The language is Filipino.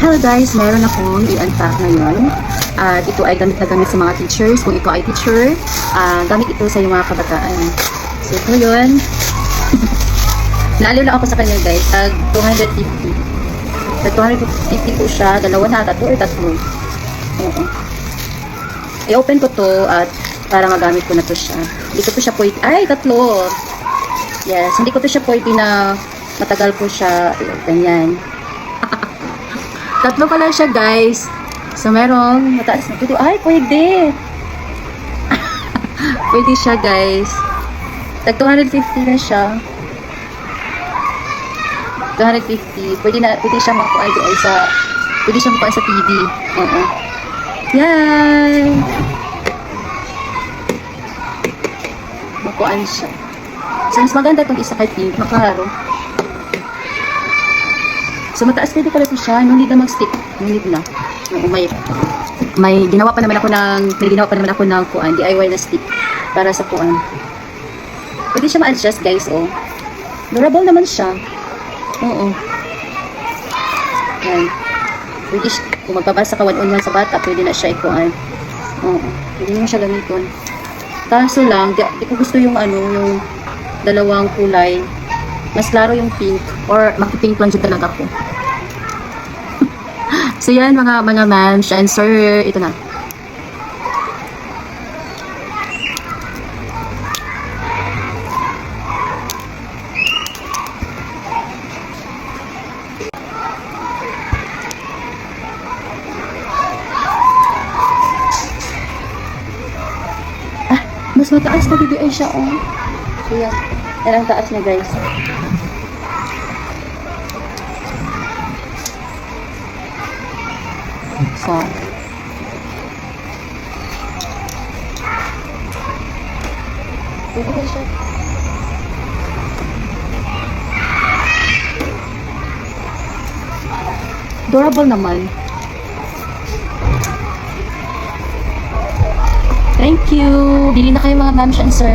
Hello guys, meron akong i-unpack ngayon. At ito ay gamit na gamit sa mga teachers. Kung ikaw ay teacher, gamit ito sa iyong mga kabataan. So ito yun. Naaliw lang ako sa kanya guys. 250. Sa 250 po siya. Dalawa na, tatlo or tatlo. Oo. I-open ko to at para magamit ko na to siya. Hindi ko to siya pwede. Ay, tatlo! Yes, hindi ko to siya pwede na matagal po siya i-open yan. Tatlo pala siya guys. So merong mataas na dito. Ay, pwede! Pwede siya guys. Tag 250 na siya. 250. Pwede siya makuha sa sa TV. Oo. Yay! Makuhaan siya. So mas maganda itong isa kay pink. Makaharo. So mataas pwede pala ito siya. No need na mag-stick. No need na. Oo, may ginawa pa naman ako ng kuan. DIY na stick. Para sa kuan. Pwede siya ma-adjust guys. Oh. Durable naman siya. Oo. Yan. Pwede siya. Kung magbabasa ka 1-on-1 sa bata, pwede na siya ikuan. Oo. Pwede mo siya gamitin. Kaso lang, di ko gusto yung yung dalawang kulay. Mas klaro yung pink. Or makipink lang siya talaga po. So yan mga ma'ams and sir, ito na. Mas mataas na BBI siya, oh. So, yan. Yan ang taas niya, guys. So. BBI siya. Durable naman. Thank you. Bili na kayo mga ma'am and sir.